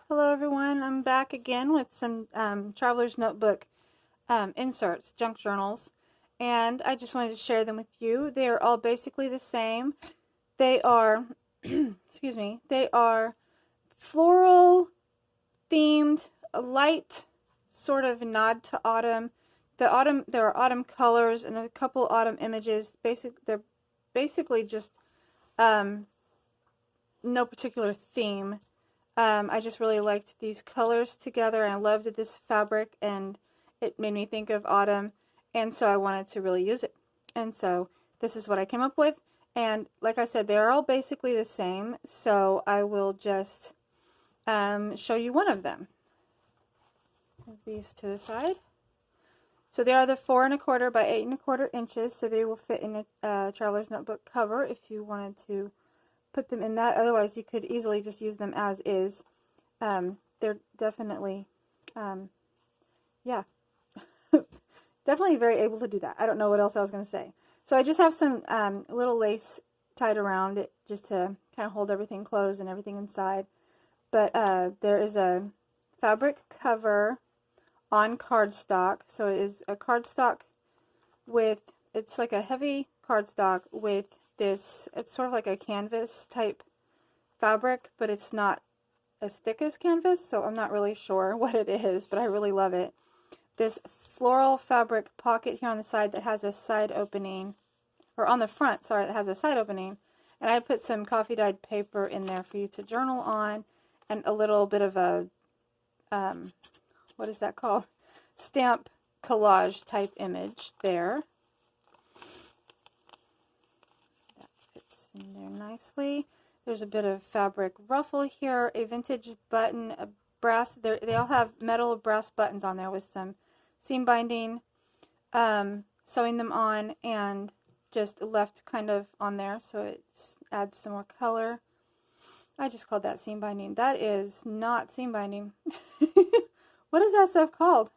Hello everyone, I'm back again with some Traveler's Notebook inserts, junk journals, and I just wanted to share them with you. They are all basically the same. They are, excuse me, they are floral themed, a light sort of nod to autumn. There are autumn colors and a couple autumn images. They're basically just um, no particular theme. I just really liked these colors together, and I loved this fabric, and it made me think of autumn, and so I wanted to really use it. And so this is what I came up with, and like I said, they're all basically the same, so I will just show you one of them. Move these to the side. So they are the 4 1/4 by 8 1/4 inches, so they will fit in a Traveler's Notebook cover if you wanted to put them in that. Otherwise, you could easily just use them as is. They're definitely, yeah, definitely very able to do that. I don't know what else I was going to say. So I just have some little lace tied around it just to kind of hold everything closed and everything inside. But there is a fabric cover on cardstock. So it is a cardstock with, it's like a heavy cardstock with this, it's sort of like a canvas type fabric, but it's not as thick as canvas, so I'm not really sure what it is, but I really love it. This floral fabric pocket here on the side that has a side opening, or on the front, sorry, that has a side opening, and I put some coffee dyed paper in there for you to journal on, and a little bit of a, what is that called? Stamp collage type image there. In there nicely. There's a bit of fabric ruffle here, a vintage button, a brass. They all have metal brass buttons on there with some seam binding, sewing them on, and just left kind of on there so it adds some more color. I just called that seam binding. That is not seam binding. What is that stuff called?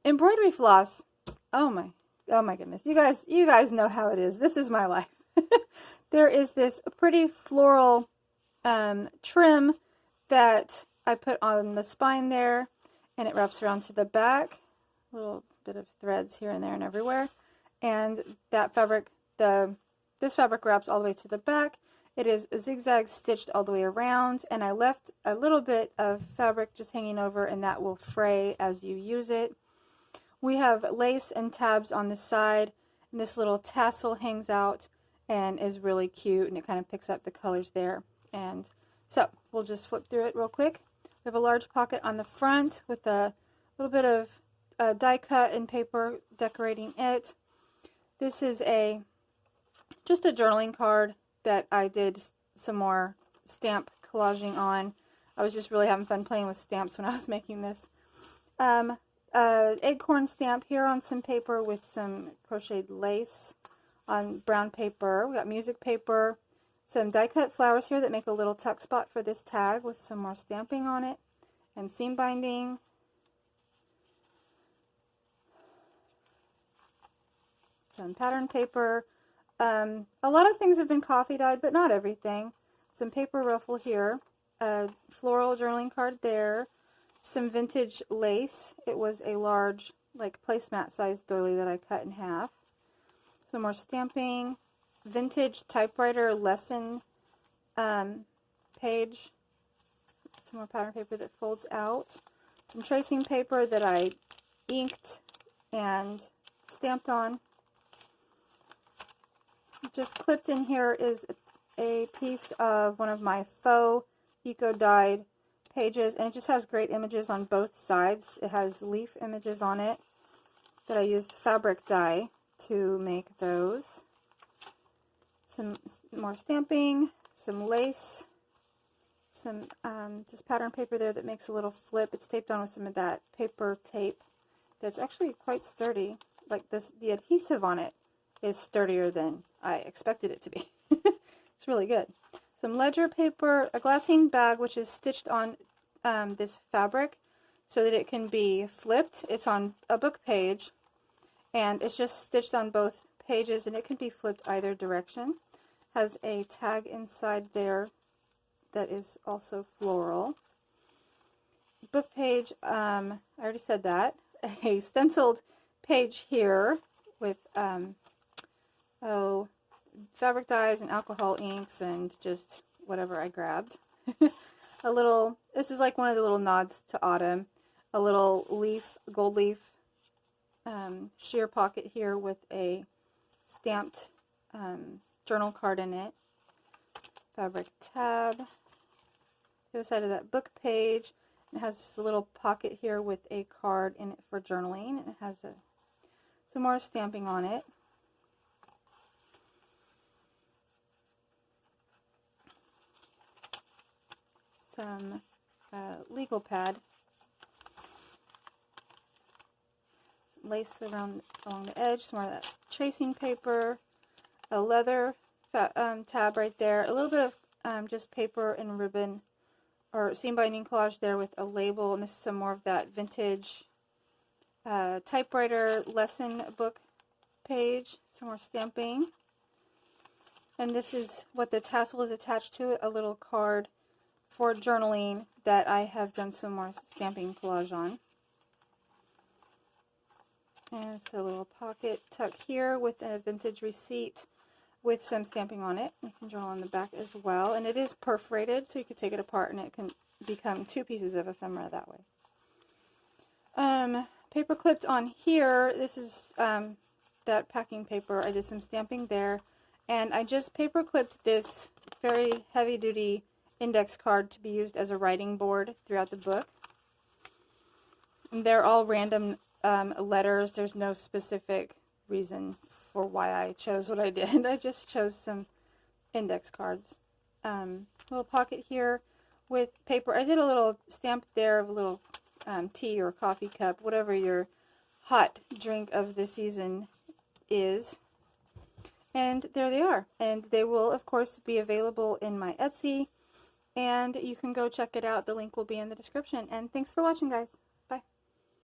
Embroidery floss. Oh my goodness. You guys know how it is. This is my life. There is this pretty floral trim that I put on the spine there, and it wraps around to the back. A little bit of threads here and there and everywhere. And that fabric, this fabric wraps all the way to the back. It is zigzag stitched all the way around, and I left a little bit of fabric just hanging over, and that will fray as you use it. We have lace and tabs on the side, and this little tassel hangs out and is really cute, and it kind of picks up the colors there. And so we'll just flip through it real quick. We have a large pocket on the front with a little bit of die cut and paper decorating it. This is just a journaling card that I did some more stamp collaging on. I was just really having fun playing with stamps when I was making this. Acorn stamp here on some paper with some crocheted lace on brown paper. We got music paper, some die cut flowers here that make a little tuck spot for this tag with some more stamping on it, and seam binding. Some pattern paper. A lot of things have been coffee dyed, but not everything. Some paper ruffle here, a floral journaling card there, some vintage lace. It was a large, like placemat sized doily that I cut in half. Some more stamping, vintage typewriter lesson page, some more pattern paper that folds out, some tracing paper that I inked and stamped on. Just clipped in here is a piece of one of my faux eco-dyed pages, and it just has great images on both sides. It has leaf images on it that I used fabric dye to make those. Some more stamping, some lace, some just pattern paper there that makes a little flip. It's taped on with some of that paper tape that's actually quite sturdy. Like this, the adhesive on it is sturdier than I expected it to be. It's really good. Some ledger paper, a glassine bag which is stitched on this fabric so that it can be flipped. It's on a book page, and it's just stitched on both pages, and it can be flipped either direction. Has a tag inside there that is also floral. book page, I already said that, a stenciled page here with, fabric dyes and alcohol inks and just whatever I grabbed. A little, this is like one of the little nods to autumn, a little leaf, gold leaf, sheer pocket here with a stamped journal card in it, fabric tab, the other side of that book page. It has this little pocket here with a card in it for journaling. It has some more stamping on it. Some legal pad, some lace along the edge, some more of that tracing paper, a leather tab right there, a little bit of just paper and ribbon or seam binding collage there with a label, and this is some more of that vintage typewriter lesson book page, some more stamping, and this is what the tassel is attached to it, a little card for journaling that I have done some more stamping collage on. And it's a little pocket tuck here with a vintage receipt with some stamping on it. You can journal on the back as well. And it is perforated, so you can take it apart and it can become 2 pieces of ephemera that way. Paper clipped on here, this is that packing paper. I did some stamping there. And I just paper clipped this very heavy duty index card to be used as a writing board throughout the book. And they're all random letters. There's no specific reason for why I chose what I did. I just chose some index cards. Little pocket here with paper. I did a little stamp there of a little tea or coffee cup, whatever your hot drink of the season is. And there they are. And they will, of course, be available in my Etsy. And you can go check it out. The link will be in the description. And thanks for watching, guys.